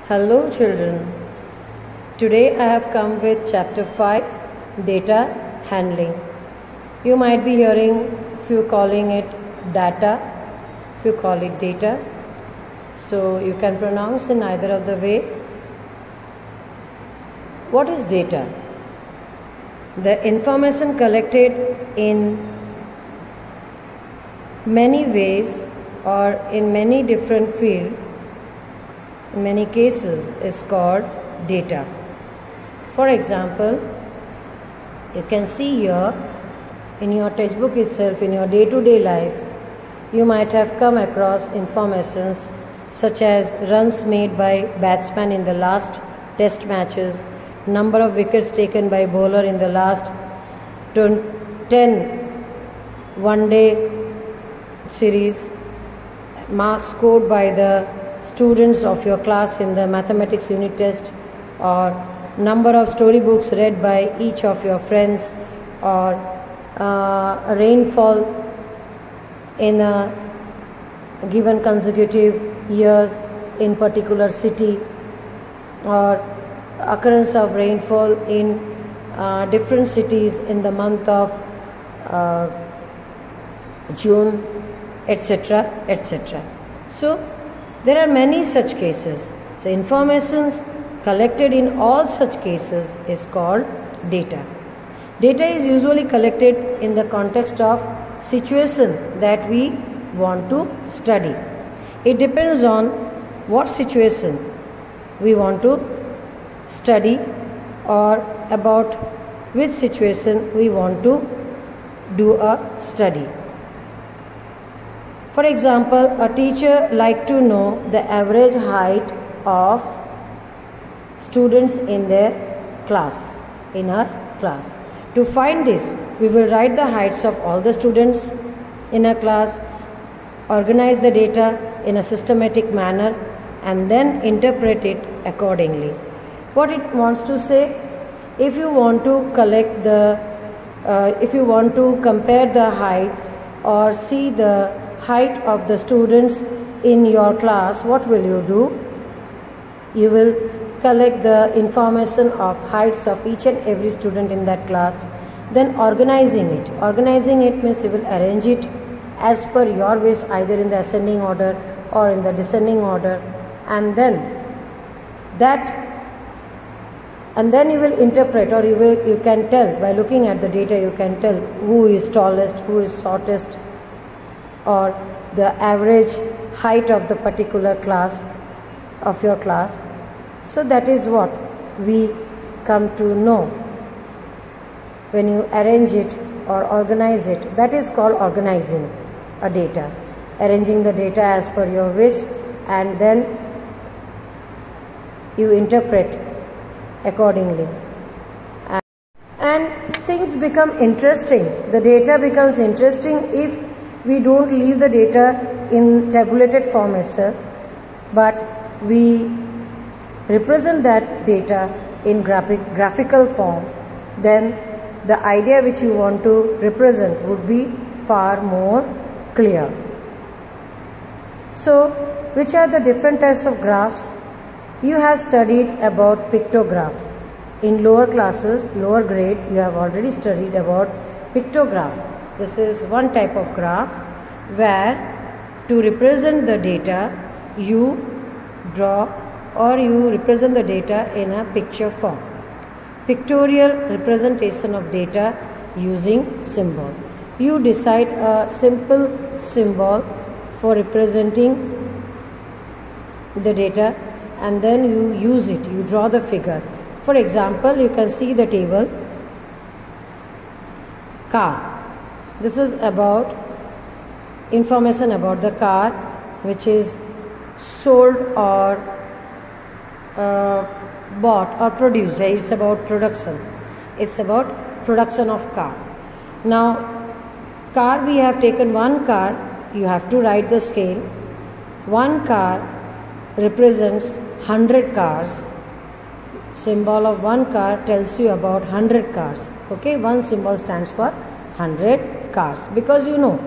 Hello children, today I have come with chapter 5, data handling. You might be hearing few calling it data, few call it data. So you can pronounce in either of the way. What is data? The information collected in many ways or in many different fields, in many cases, is called data. For example, you can see here in your textbook itself, in your day-to-day life, you might have come across informations such as runs made by batsman in the last test matches, number of wickets taken by bowler in the last 10 one-day series, marks scored by the students of your class in the mathematics unit test, or number of storybooks read by each of your friends, or rainfall in a given consecutive years in particular city, or occurrence of rainfall in different cities in the month of June, etc., etc. So there are many such cases. So information collected in all such cases is called data. Data is usually collected in the context of situation that we want to study. It depends on what situation we want to study or about which situation we want to do a study. For example, a teacher like to know the average height of students in their class, in her class. To find this, we will write the heights of all the students in a class, organize the data in a systematic manner, and then interpret it accordingly. What it wants to say, if you want to collect the, if you want to compare the heights or see the height of the students in your class, what will you do? You will collect the information of heights of each and every student in that class, then organizing it. Organizing it means you will arrange it as per your wish, either in the ascending order or in the descending order, and then you will interpret, or you can tell by looking at the data, you can tell who is tallest, who is shortest, or the average height of the particular class of your class. So that is what we come to know when you arrange it or organize it. That is called organizing a data, arranging the data as per your wish, and then you interpret accordingly. And things become interesting. The data becomes interesting if we don't leave the data in tabulated form itself, but we represent that data in graphical form. Then the idea which you want to represent would be far more clear. So, which are the different types of graphs? You have studied about pictograph. In lower classes, lower grade, you have already studied about pictograph. This is one type of graph where to represent the data you draw or you represent the data in a picture form. Pictorial representation of data using symbol. You decide a simple symbol for representing the data, and then you use it, you draw the figure. For example, you can see the table car. This is about information about the car which is sold or bought or produced. It's about production. It's about production of car. Now, car, we have taken one car. You have to write the scale. One car represents 100 cars. Symbol of one car tells you about 100 cars. Okay, one symbol stands for 100 cars, because you know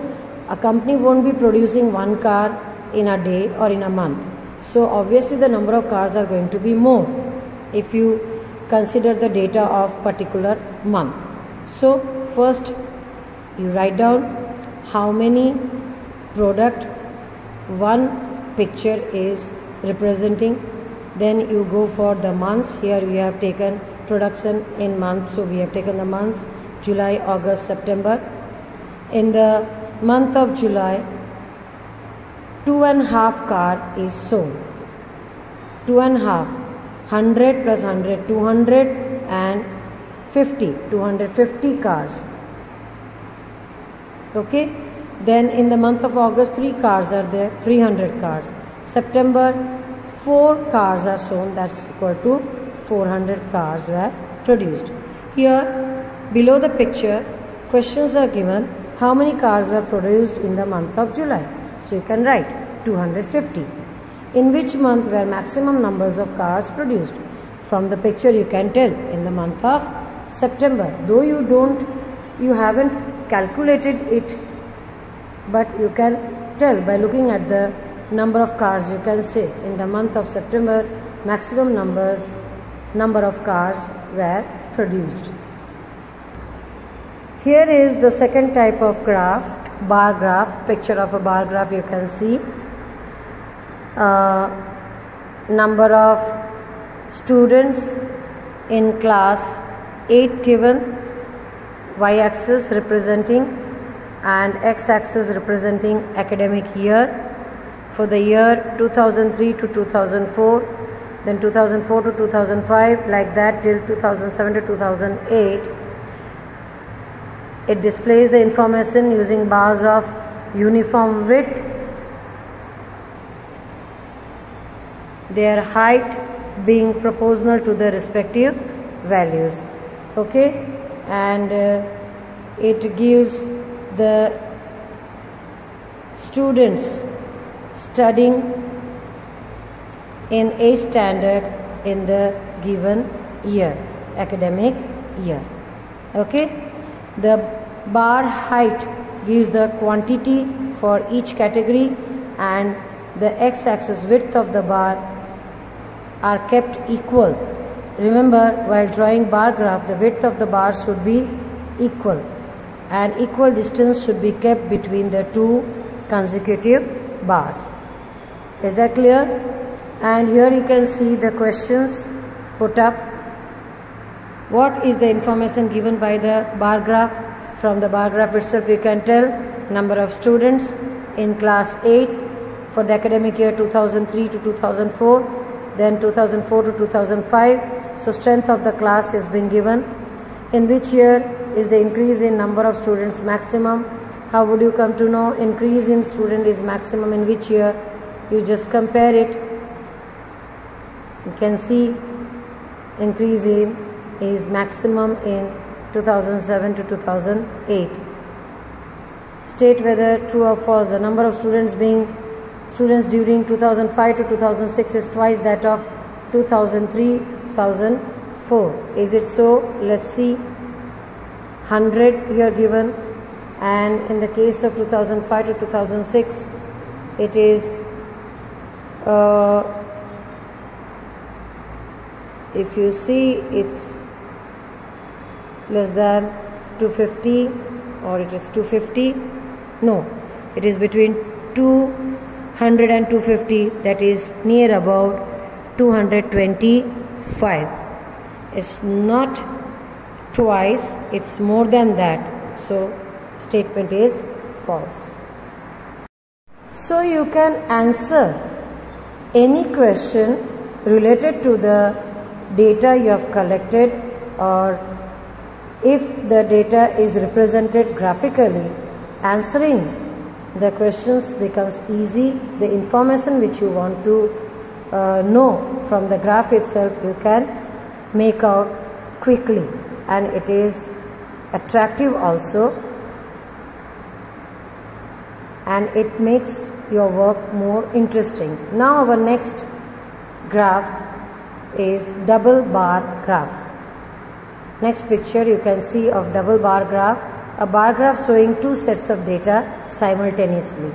a company won't be producing one car in a day or in a month. So obviously the number of cars are going to be more if you consider the data of particular month. So first you write down how many product one picture is representing. Then you go for the months. Here we have taken production in months, so we have taken the months July, August, September. In the month of July, 2.5 car is sold. 2.5, 100 plus 100, 250 cars. Okay. Then in the month of August, 3 cars are there, 300 cars. September, 4 cars are sold, that's equal to 400 cars were produced. Here below the picture, questions are given how many cars were produced in the month of July. So you can write 250. In which month were maximum numbers of cars produced? From the picture you can tell in the month of September. Though you haven't calculated it, but you can tell by looking at the number of cars. You can say in the month of September maximum number of cars were produced. Here is the second type of graph, bar graph, picture of a bar graph. You can see number of students in class 8 given, y-axis representing and x-axis representing academic year for the year 2003 to 2004, then 2004 to 2005, like that till 2007 to 2008. It displays the information using bars of uniform width, their height being proportional to the respective values. Okay, and it gives the students studying in a standard in the given year, academic year. Okay, the bar height gives the quantity for each category, and the x-axis width of the bar are kept equal. Remember, while drawing bar graph, the width of the bar should be equal, and equal distance should be kept between the two consecutive bars. Is that clear? And here you can see the questions put up. What is the information given by the bar graph? From the bar graph itself you can tell number of students in class 8 for the academic year 2003 to 2004, then 2004 to 2005. So strength of the class is being given. In which year is the increase in number of students maximum? How would you come to know increase in student is maximum in which year? You just compare it. You can see increase in is maximum in 2007 to 2008. State whether true or false. The number of students during 2005 to 2006 is twice that of 2003 2004. Is it so? Let's see. 100 here given, and in the case of 2005 to 2006 it is if you see it's less than 250, or it is 250. No, it is between 200 and 250, that is near about 225. It's not twice, it's more than that, so statement is false. So you can answer any question related to the data you have collected, or if the data is represented graphically, answering the questions becomes easy. The information which you want to know from the graph itself you can make out quickly, and it is attractive also, and it makes your work more interesting. Now our next graph is double bar graph. Next picture you can see of double bar graph, a bar graph showing two sets of data simultaneously.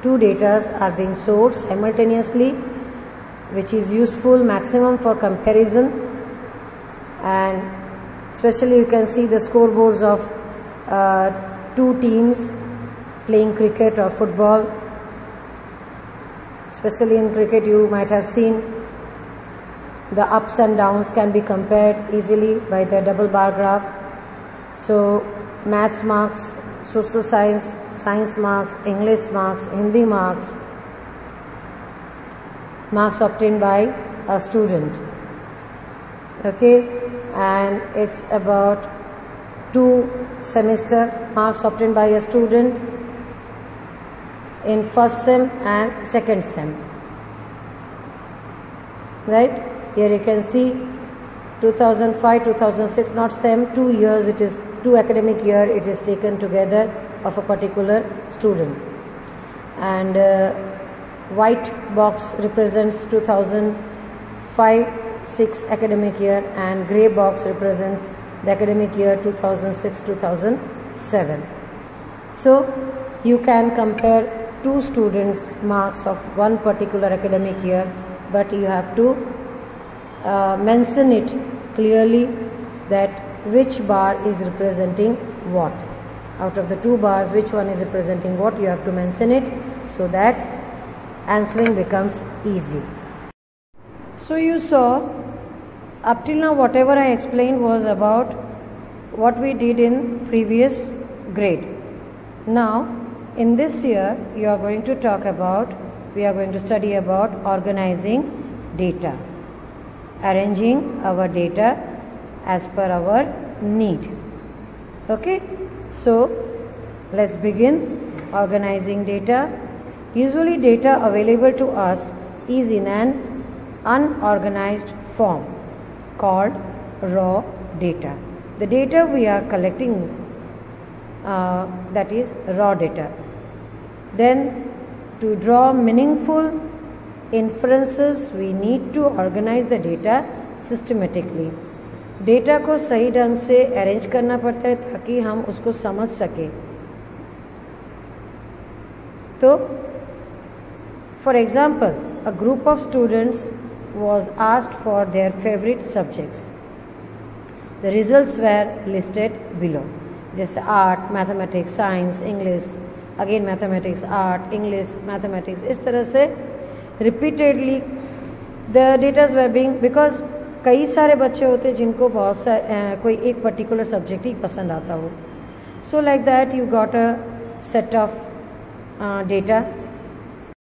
Two data are being stored simultaneously which is useful maximum for comparison, and especially you can see the scoreboards of two teams playing cricket or football. Especially in cricket, you might have seen the ups and downs can be compared easily by the double bar graph. So maths marks, social science, science marks, English marks, Hindi marks, marks obtained by a student. Okay, and it's about 2 semester marks obtained by a student in first sem and second sem. Right, here you can see 2005, 2006, not sem, 2 years, it is 2 academic year it is taken together of a particular student. And white box represents 2005-6 academic year, and grey box represents the academic year 2006-2007. So you can compare 2 students' marks of one particular academic year, but you have to mention it clearly that which bar is representing what. Out of the 2 bars, which one is representing what, you have to mention it so that answering becomes easy. So you saw up till now whatever I explained was about what we did in previous grade. Now in this year we are going to study about organizing data, arranging our data as per our need. Okay, so let's begin. Organizing data. Usually data available to us is in an unorganized form called raw data. The data we are collecting, that is raw data. Then to draw meaningful inferences we need to organize the data systematically. Data को सही ढंग से arrange करना पड़ता है ताकि हम उसको समझ सकें. तो for example, a group of students was asked for their favorite subjects. The results were listed below. जैसे art, mathematics, science, English, again mathematics, art, English, mathematics, इस तरह से repeatedly the datas were being, because कई सारे बच्चे होते हैं जिनको बहुत कोई एक पर्टिकुलर सब्जेक्ट ही पसंद आता हो. So like that you got a set of data